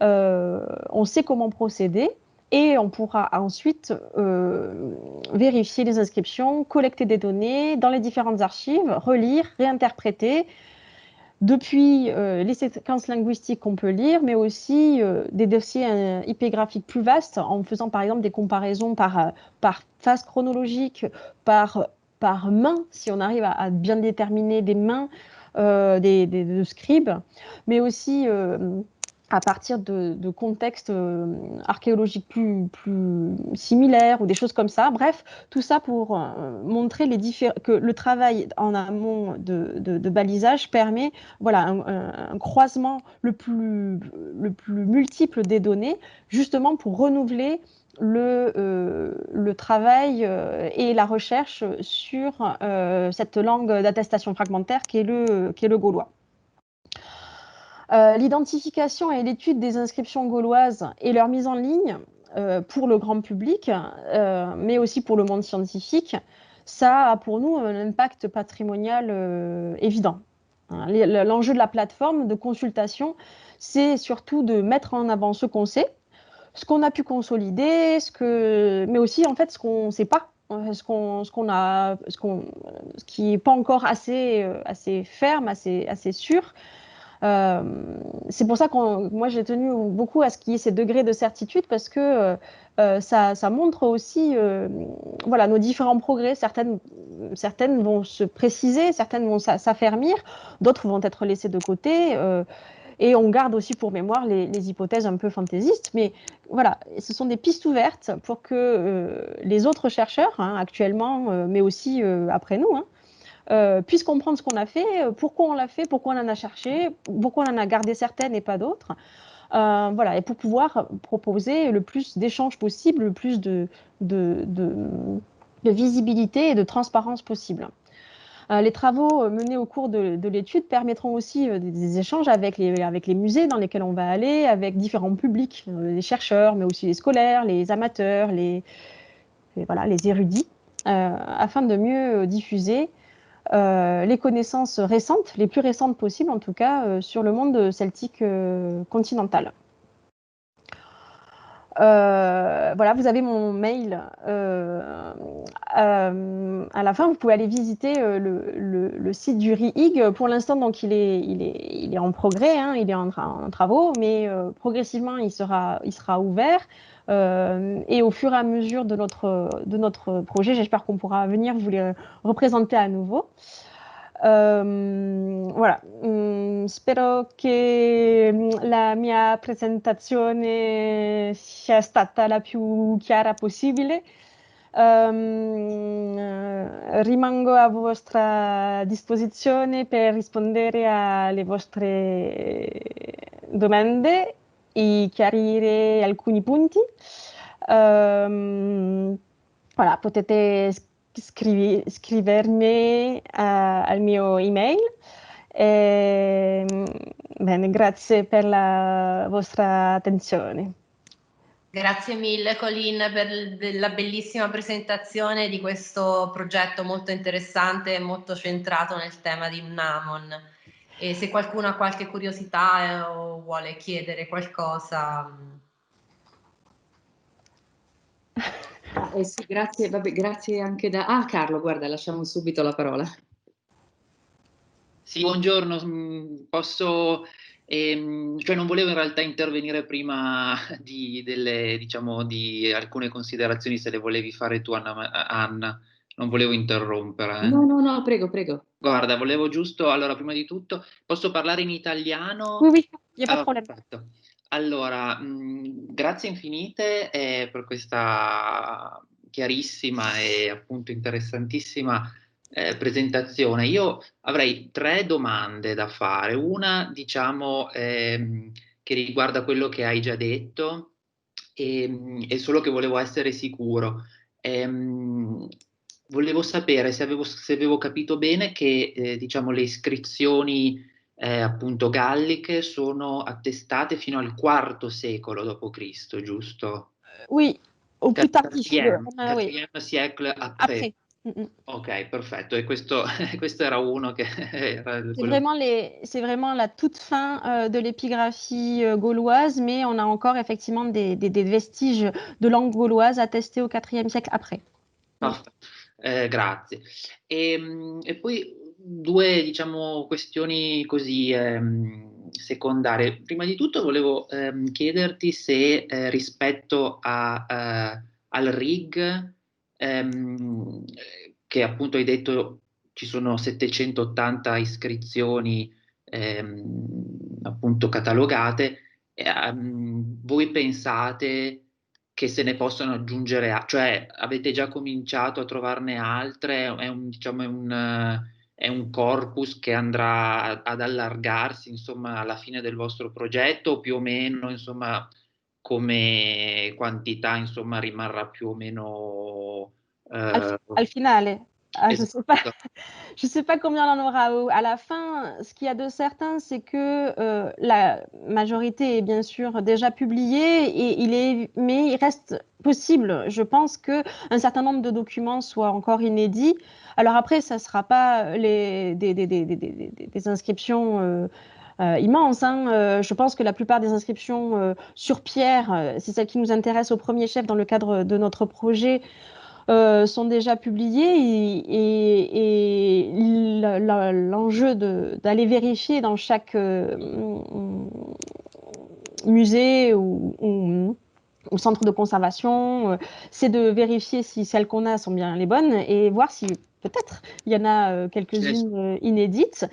On sait comment procéder. Et on pourra ensuite vérifier les inscriptions, collecter des données dans les différentes archives, relire, réinterpréter, depuis les séquences linguistiques qu'on peut lire, mais aussi des dossiers IP graphiques plus vastes, en faisant par exemple des comparaisons par phase chronologique, par main, si on arrive à bien déterminer des mains de scribes, mais aussi à partir de contextes archéologiques plus similaires ou des choses comme ça. Bref, tout ça pour montrer que le travail en amont de balisage permet voilà, un croisement le plus multiple des données, justement pour renouveler le travail et la recherche sur cette langue d'attestation fragmentaire qui est le gaulois. L'identification et l'étude des inscriptions gauloises et leur mise en ligne pour le grand public, mais aussi pour le monde scientifique, ça a pour nous un impact patrimonial évident. L'enjeu de la plateforme de consultation, c'est surtout de mettre en avant ce qu'on sait, ce qu'on a pu consolider, mais aussi en fait ce qu'on ne sait pas, ce qui n'est pas encore assez ferme, assez sûr. C'est pour ça que moi j'ai tenu beaucoup à ce qu'il y ait ces degrés de certitude parce que ça montre aussi voilà, nos différents progrès. Certaines vont se préciser, certaines vont s'affermir, d'autres vont être laissées de côté. Et on garde aussi pour mémoire les hypothèses un peu fantaisistes. Mais voilà, ce sont des pistes ouvertes pour que les autres chercheurs, hein, actuellement, mais aussi après nous, hein, puissent comprendre ce qu'on a fait, pourquoi on l'a fait, pourquoi on en a cherché, pourquoi on en a gardé certaines et pas d'autres. Voilà, et pour pouvoir proposer le plus d'échanges possible, le plus de visibilité et de transparence possible. Les travaux menés au cours de l'étude permettront aussi des échanges avec les musées dans lesquels on va aller, avec différents publics, les chercheurs, mais aussi les scolaires, les amateurs, les érudits, afin de mieux diffuser les connaissances récentes, les plus récentes possibles en tout cas, sur le monde celtique continental. Voilà, vous avez mon mail. À la fin, vous pouvez aller visiter le site du RIIG. Pour l'instant, donc il est en progrès, hein, il est en travaux, mais progressivement, il sera ouvert. Et au fur et à mesure de notre projet, j'espère qu'on pourra venir vous les représenter à nouveau. Voilà, spero che la mia presentazione sia stata la più chiara possibile. Rimango a vostra disposizione per rispondere alle vostre domande e chiarire alcuni punti. Voilà, potete scrivermi al mio email. Bene, grazie per la vostra attenzione. Grazie mille Colin per la bellissima presentazione di questo progetto molto interessante e molto centrato nel tema di Mnamon. E se qualcuno ha qualche curiosità o vuole chiedere qualcosa... Sì, grazie, vabbè, grazie anche da... Ah, Carlo, guarda, lasciamo subito la parola. Sì, buongiorno, posso... cioè non volevo in realtà intervenire prima diciamo, di alcune considerazioni, se le volevi fare tu, Anna, non volevo interrompere. No, prego. Guarda, volevo giusto, allora, prima di tutto, posso parlare in italiano? Oui, il n'y a pas de problème. Perfetto. Allora, grazie infinite per questa chiarissima e appunto interessantissima presentazione. Io avrei 3 domande da fare. Una, diciamo, che riguarda quello che hai già detto, e solo che volevo essere sicuro. Volevo sapere se avevo capito bene che diciamo, le iscrizioni appunto galliche sono attestate fino al IV secolo d.C., giusto? Oui, au plus tardif. Quatrième, Oui, quatrième siècle après. après. Ok, perfetto. E questo, questo era uno che era quello. C'est vraiment la toute fin de l'épigraphie gauloise, mais on a encore effectivement des vestiges de langue gauloise attestés au IVe siècle après. Perfetto. Grazie. E poi 2, diciamo, questioni così secondarie. Prima di tutto volevo chiederti se rispetto al RIG, che appunto hai detto ci sono 780 iscrizioni appunto catalogate, voi pensate che se ne possono aggiungere, cioè avete già cominciato a trovarne altre? Diciamo, è un corpus che andrà ad allargarsi, insomma, alla fine del vostro progetto, o più o meno, insomma, come quantità, insomma, rimarrà più o meno Al finale. Ah, je sais pas, esatto. je sais pas combien on en aura à la fin. Ce qu'il y a de certain, c'est que la majorité est bien sûr déjà publiée, mais il reste possible, je pense, qu'un certain nombre de documents soient encore inédits. Alors après, ça ne sera pas des inscriptions immenses. Hein. Je pense que la plupart des inscriptions sur pierre, c'est celles qui nous intéressent au premier chef dans le cadre de notre projet, sont déjà publiés et l'enjeu d'aller vérifier dans chaque musée ou centre de conservation, c'est de vérifier si celles qu'on a sont bien les bonnes et voir si peut-être il y en a quelques-unes inédites.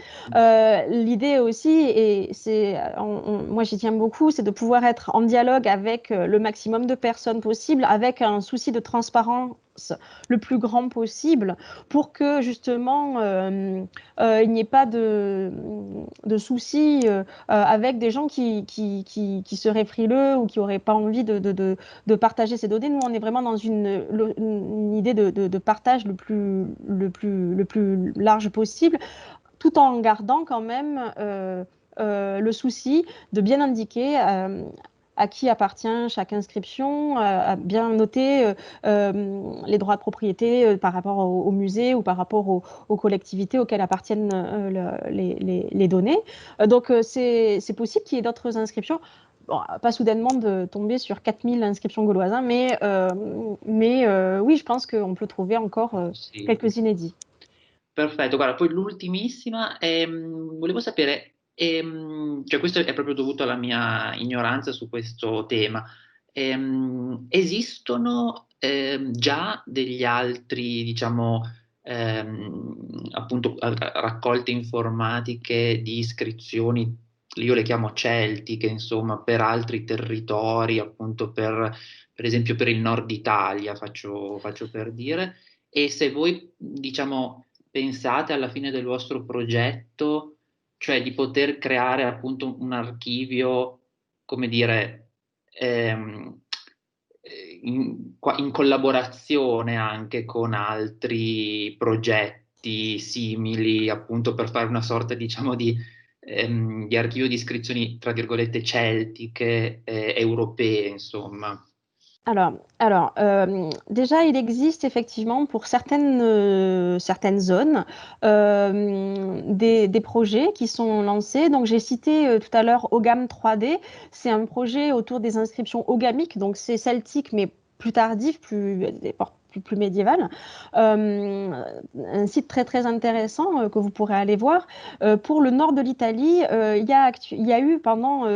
L'idée aussi, et moi j'y tiens beaucoup, c'est de pouvoir être en dialogue avec le maximum de personnes possible, avec un souci de transparence le plus grand possible, pour que justement il n'y ait pas de soucis avec des gens qui seraient frileux ou qui n'auraient pas envie de partager ces données. Nous, on est vraiment dans une idée de partage le plus large possible, tout en gardant quand même le souci de bien indiquer à qui appartient chaque inscription, à bien noter les droits de propriété par rapport au musée ou par rapport aux collectivités auxquelles appartiennent les données. Donc, c'est possible qu'il y ait d'autres inscriptions. Bon, pas soudainement de tomber sur 4000 inscriptions gauloises, hein, mais oui, je pense qu'on peut trouver encore Sì. quelques inédits. Perfetto, guarda, poi l'ultimissima, volevo sapere, cioè questo è proprio dovuto alla mia ignoranza su questo tema, esistono già degli altri, diciamo, appunto raccolte informatiche di iscrizioni, io le chiamo celtiche, insomma, per altri territori, appunto per esempio per il nord Italia, faccio per dire, e se voi, diciamo, pensate alla fine del vostro progetto, cioè di poter creare appunto un archivio, come dire, in collaborazione anche con altri progetti simili, appunto per fare una sorta, diciamo, di archivio di iscrizioni, tra virgolette, celtiche, europee, insomma. Alors déjà, il existe effectivement pour certaines zones des projets qui sont lancés. Donc, j'ai cité tout à l'heure OGAM 3D. C'est un projet autour des inscriptions ogamiques, donc c'est celtique, mais plus tardif, plus médiéval. Un site très très intéressant que vous pourrez aller voir. Pour le nord de l'Italie, il y a eu pendant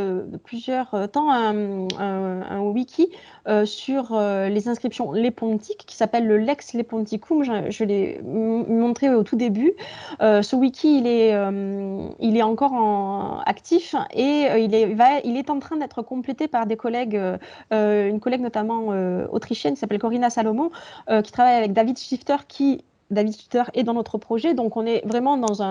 plusieurs temps un wiki sur les inscriptions lépontiques qui s'appelle le Lex Leponticum. Je l'ai montré au tout début. Ce wiki, il est encore actif et il est en train d'être complété par des collègues, une collègue notamment autrichienne qui s'appelle Corinna Salomon, qui travaille avec David Schifter, qui David Schifter et dans notre projet. Donc, on est vraiment dans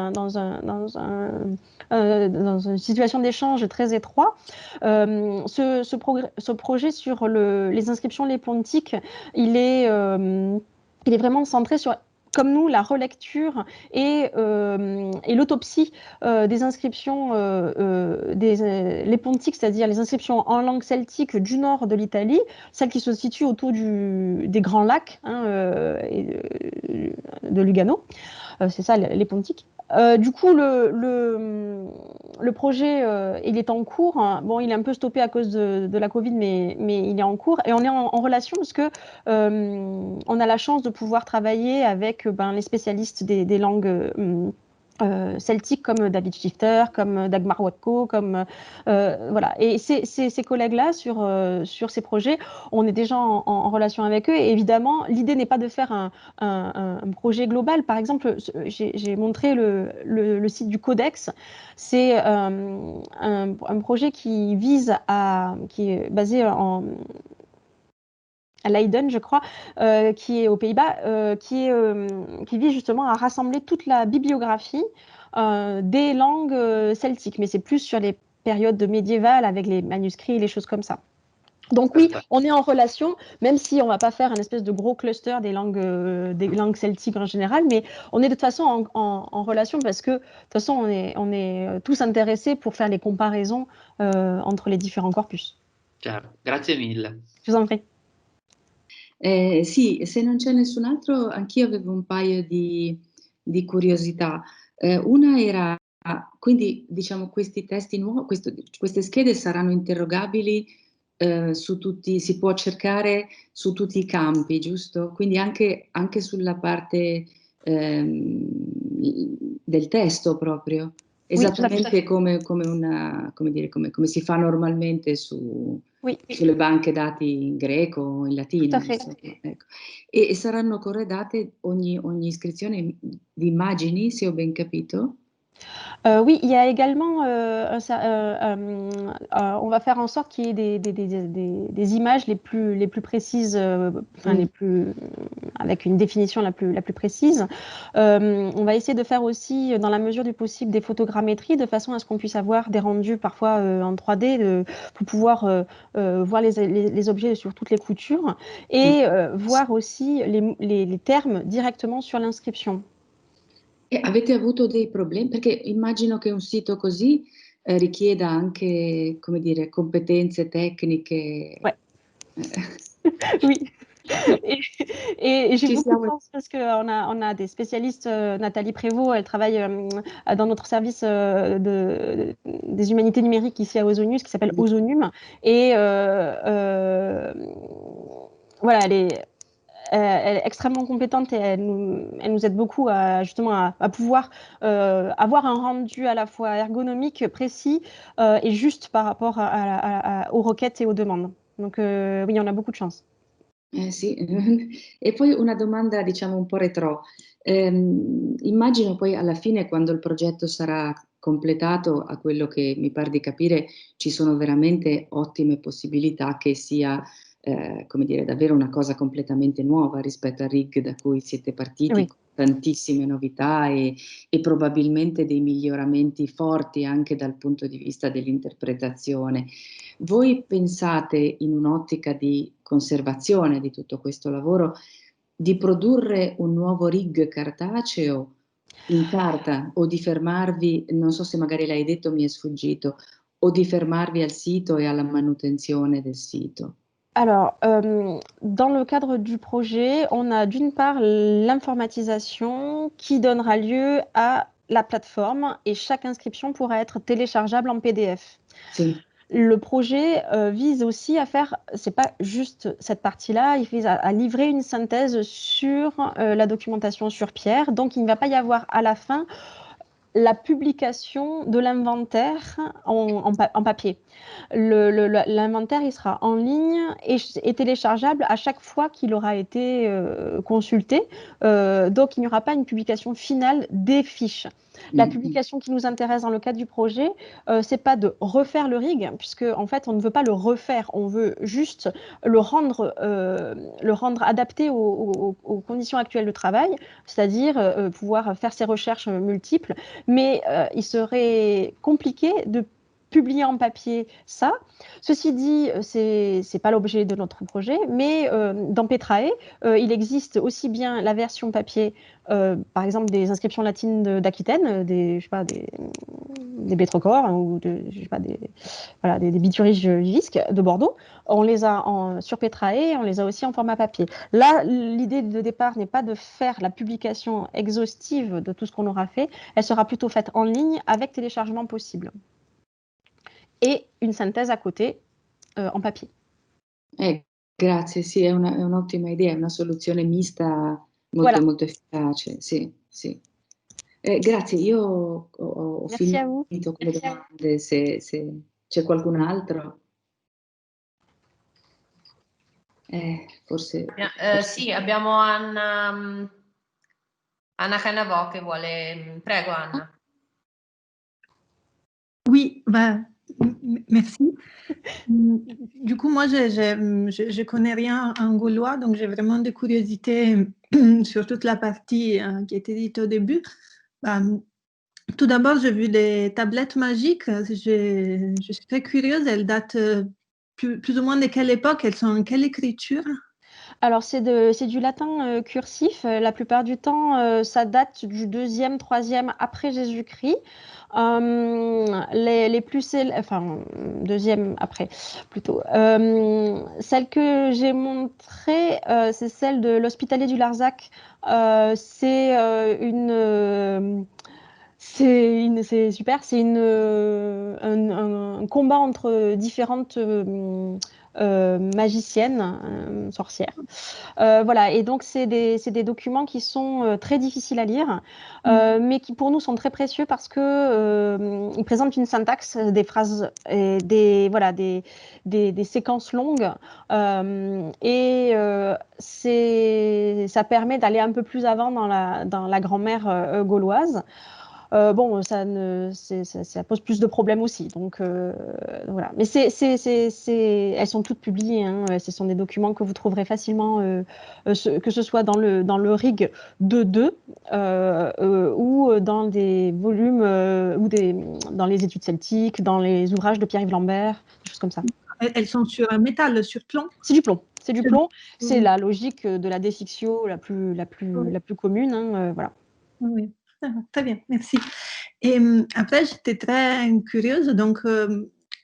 une situation d'échange très étroit. Ce projet sur les inscriptions lépontiques, il est vraiment centré sur, comme nous, la relecture et l'autopsie des inscriptions lépontiques, c'est-à-dire les inscriptions en langue celtique du nord de l'Italie, celles qui se situent autour des Grands Lacs de Lugano. C'est ça, lépontique. Du coup, le projet, il est en cours. Bon, il est un peu stoppé à cause de la Covid, mais il est en cours. Et on est en relation parce que on a la chance de pouvoir travailler avec les spécialistes des langues celtiques comme David Schifter, comme Dagmar Watko, comme voilà. Et ces collègues-là sur ces projets, on est déjà en relation avec eux. Et évidemment, l'idée n'est pas de faire un projet global. Par exemple, j'ai montré le site du Codex. C'est un projet qui est basé à Leiden, je crois, qui est aux Pays-Bas, qui vise justement à rassembler toute la bibliographie des langues celtiques. Mais c'est plus sur les périodes médiévales avec les manuscrits et les choses comme ça. Donc oui, on est en relation, même si on ne va pas faire un espèce de gros cluster des langues celtiques en général, mais on est de toute façon en relation parce que de toute façon, on est tous intéressés pour faire les comparaisons entre les différents corpus. Chiaro, grazie mille. Je vous en prie. Sì, se non c'è nessun altro, anch'io avevo un paio di curiosità. Una era, quindi diciamo questi testi nuovi, queste schede saranno interrogabili su tutti, si può cercare su tutti i campi, giusto? Quindi anche sulla parte del testo proprio, esattamente come si fa normalmente sulle banche dati in greco o in latino. Ecco. E saranno corredate ogni iscrizione di immagini, se ho ben capito? Oui, il y a également, on va faire en sorte qu'il y ait des images les plus précises, avec une définition la plus précise. On va essayer de faire aussi, dans la mesure du possible, des photogrammétries de façon à ce qu'on puisse avoir des rendus parfois en 3D pour pouvoir voir les objets sur toutes les coutures et voir aussi les termes directement sur l'inscription. E avete avuto dei problemi? Perché immagino che un sito così richieda anche, come dire, competenze tecniche. Ouais. Oui. Et j'ai beaucoup de chance parce qu'on a des spécialistes. Nathalie Prévost, elle travaille dans notre service des humanités numériques ici à Ozonius, qui s'appelle Ozonum. Et voilà, elle est extrêmement compétente et elle nous aide beaucoup à pouvoir avoir un rendu à la fois ergonomique, précis et juste par rapport aux requêtes et aux demandes. Donc oui, on a beaucoup de chance. Sì, e poi una domanda diciamo un po' retrò. Immagino poi alla fine, quando il progetto sarà completato, a quello che mi pare di capire ci sono veramente ottime possibilità che sia come dire, davvero una cosa completamente nuova rispetto al rig da cui siete partiti, Oui. con tantissime novità e probabilmente dei miglioramenti forti anche dal punto di vista dell'interpretazione. Voi pensate, in un'ottica di conservazione di tutto questo lavoro, di produrre un nuovo rig cartaceo in carta o di fermarvi, non so se magari l'hai detto, mi è sfuggito, o di fermarvi al sito et à la manutenzione del sito? Alors, dans le cadre du projet, on a d'une part l'informatisation qui donnera lieu à la plateforme et chaque inscription pourra être téléchargeable en PDF. Sì. Le projet vise aussi à faire, c'est pas juste cette partie-là, il vise à livrer une synthèse sur la documentation sur pierre. Donc, il ne va pas y avoir à la fin la publication de l'inventaire en papier. L'inventaire, il sera en ligne et téléchargeable à chaque fois qu'il aura été consulté. Donc, il n'y aura pas une publication finale des fiches. La publication qui nous intéresse dans le cadre du projet, c'est pas de refaire le rig, puisque en fait, on ne veut pas le refaire, on veut juste le rendre adapté aux conditions actuelles de travail, c'est-à-dire pouvoir faire ses recherches multiples, mais il serait compliqué de publier en papier ça. Ceci dit, c'est pas l'objet de notre projet, mais dans Petrae, il existe aussi bien la version papier, par exemple des inscriptions latines d'Aquitaine, des Bétrecorps, ou des Bituriges vivisques de Bordeaux. On les a sur Petrae, on les a aussi en format papier. Là, l'idée de départ n'est pas de faire la publication exhaustive de tout ce qu'on aura fait, elle sera plutôt faite en ligne avec téléchargement possible. E une synthèse à côté en papier. Grazie, sì, è un'ottima idea, è una soluzione mista molto efficace, sì, sì. Grazie, io ho finito con le domande, se c'è qualcun altro. Forse... Sì, abbiamo Anna Canavò che vuole... Prego, Anna. Oui, merci. Du coup, moi, je connais rien en gaulois, donc j'ai vraiment des curiosités sur toute la partie qui était dite au début. Tout d'abord, j'ai vu les tablettes magiques. Je suis très curieuse. Elles datent plus ou moins de quelle époque? Elles sont en quelle écriture? Alors, c'est du latin cursif. La plupart du temps, ça date du 2e, 3e après Jésus-Christ. Les plus enfin, 2e après, plutôt. Celle que j'ai montrée, c'est celle de l'Hospitalier du Larzac. C'est super, c'est un combat entre différentes magiciennes, sorcières. Voilà, et donc c'est des documents qui sont très difficiles à lire, mais qui pour nous sont très précieux parce que ils présentent une syntaxe, des phrases, et des séquences longues, et ça permet d'aller un peu plus avant dans la grammaire gauloise. Bon, ça pose plus de problèmes aussi. Donc, voilà. Mais elles sont toutes publiées. Hein. Ce sont des documents que vous trouverez facilement, que ce soit dans le RIG 2.2 ou dans des volumes ou dans les études celtiques, dans les ouvrages de Pierre-Yves Lambert, des choses comme ça. Elles sont sur un métal, sur plomb? C'est du plomb. C'est du plomb. C'est la logique de la défiction la plus commune. Hein, voilà. Oui. Très bien, merci. Et après, j'étais très curieuse. Donc,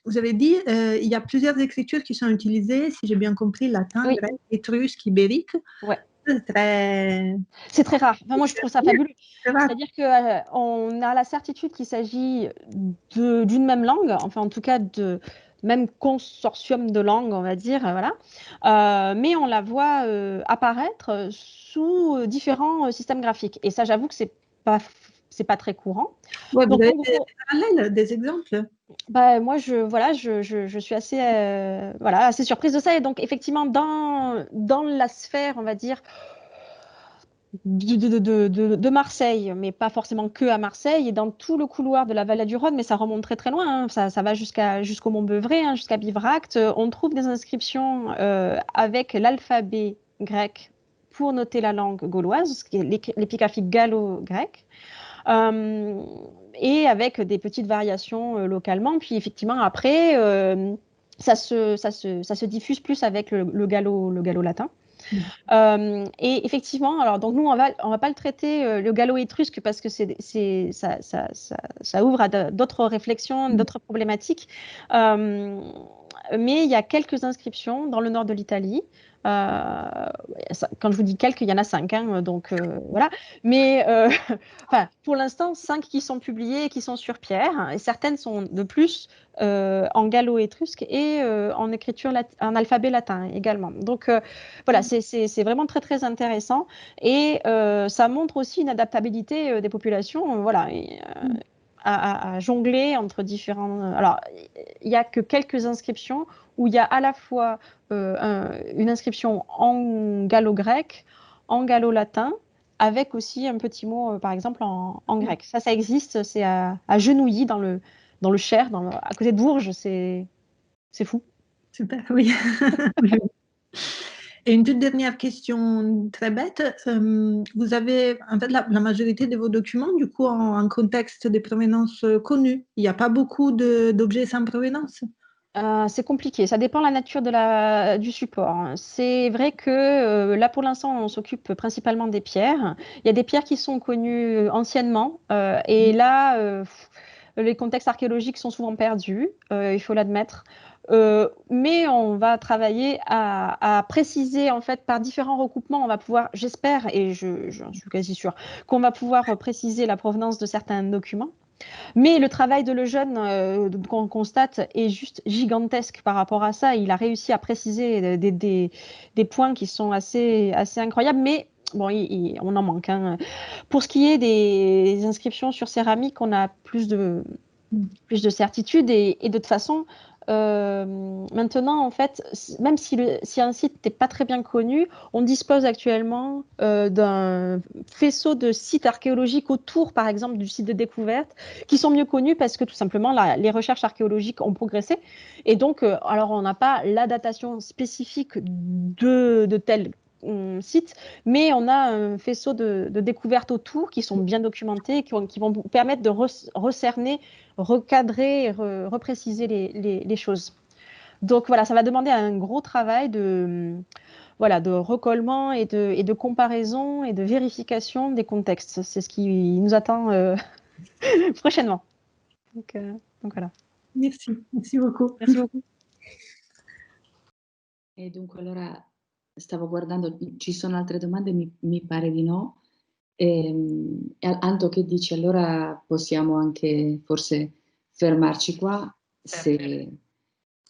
vous avez dit il y a plusieurs écritures qui sont utilisées, si j'ai bien compris, latin, grec, étrusque, ibérique. Ouais. C'est très rare. Enfin, moi, je trouve ça fabuleux. C'est-à-dire qu'on a la certitude qu'il s'agit d'une même langue, enfin, en tout cas, de même consortium de langues, on va dire, voilà. Mais on la voit apparaître sous différents systèmes graphiques. Et ça, j'avoue que c'est pas très courant. Ouais, donc, vous avez des parallèles, des exemples? Moi, je suis assez surprise de ça. Et donc, effectivement, dans la sphère, on va dire, de Marseille, mais pas forcément que à Marseille, et dans tout le couloir de la vallée du Rhône, mais ça remonte très très loin, hein, ça va jusqu'au Mont-Beuvray, hein, jusqu'à Bivract. On trouve des inscriptions avec l'alphabet grec pour noter la langue gauloise, l'épigraphie gallo-grecque. Et avec des petites variations localement. Puis effectivement, après, ça se diffuse plus avec le gallo-latin. Et effectivement, alors donc nous on va pas le traiter le gallo-étrusque parce que ça ouvre à d'autres réflexions, d'autres problématiques. Mais il y a quelques inscriptions dans le nord de l'Italie. Quand je vous dis quelques, il y en a 5, hein, donc voilà. Mais pour l'instant, 5 qui sont publiées et qui sont sur pierre, et certaines sont de plus en gallo-étrusque et en écriture en alphabet latin également. Donc voilà, c'est vraiment très très intéressant et ça montre aussi une adaptabilité des populations, voilà. À jongler entre différents... Alors, il n'y a que quelques inscriptions où il y a à la fois une inscription en gallo-grec, en gallo-latin, avec aussi un petit mot, par exemple, en grec. Ça existe, c'est à Genouilly, dans le Cher, à côté de Bourges, c'est fou. Super, oui. Et une toute dernière question très bête. Vous avez, en fait, la majorité de vos documents, du coup, en contexte de provenance connue. Il n'y a pas beaucoup d'objets sans provenance. C'est compliqué, ça dépend de la nature du support. C'est vrai que là, pour l'instant, on s'occupe principalement des pierres. Il y a des pierres qui sont connues anciennement, et là, les contextes archéologiques sont souvent perdus, il faut l'admettre. Mais on va travailler à préciser, en fait, par différents recoupements, on va pouvoir, j'espère, et j'en suis quasi sûre, qu'on va pouvoir préciser la provenance de certains documents. Mais le travail de Lejeune, qu'on constate, est juste gigantesque par rapport à ça. Il a réussi à préciser des points qui sont assez incroyables, mais bon, on en manque, hein. Pour ce qui est des inscriptions sur céramique, on a plus de certitude, et de toute façon, maintenant, en fait, même si un site n'est pas très bien connu, on dispose actuellement d'un faisceau de sites archéologiques autour, par exemple, du site de découverte, qui sont mieux connus parce que tout simplement, les recherches archéologiques ont progressé. Et donc, alors, on n'a pas la datation spécifique de tel site, mais on a un faisceau de découvertes autour qui sont bien documentés, qui vont permettre de recerner, recadrer, repréciser les choses. Donc voilà, ça va demander un gros travail de recollement et de comparaison et de vérification des contextes. C'est ce qui nous attend prochainement. Donc voilà. Merci beaucoup. Merci beaucoup. E dunque allora stavo guardando, ci sono altre domande? Mi pare di no. Anto, che dici? Allora possiamo anche forse fermarci qua.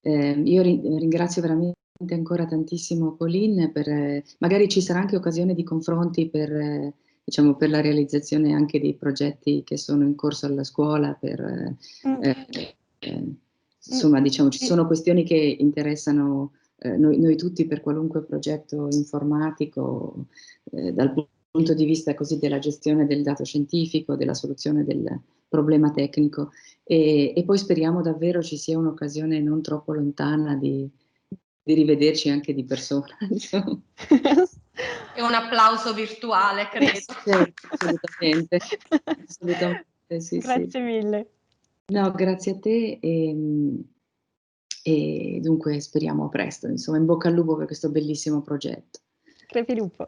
Io ringrazio veramente ancora tantissimo Pauline, magari ci sarà anche occasione di confronti diciamo, per la realizzazione anche dei progetti che sono in corso alla scuola, insomma, diciamo, ci sono questioni che interessano noi tutti per qualunque progetto informatico, dal punto di vista così della gestione del dato scientifico, della soluzione del problema tecnico, e poi speriamo davvero ci sia un'occasione non troppo lontana di rivederci anche di persona. Diciamo. E un applauso virtuale, credo. Certo, assolutamente. Assolutamente, sì, Grazie mille. No, grazie a te, e dunque speriamo a presto, insomma, in bocca al lupo per questo bellissimo progetto. Crepi lupo.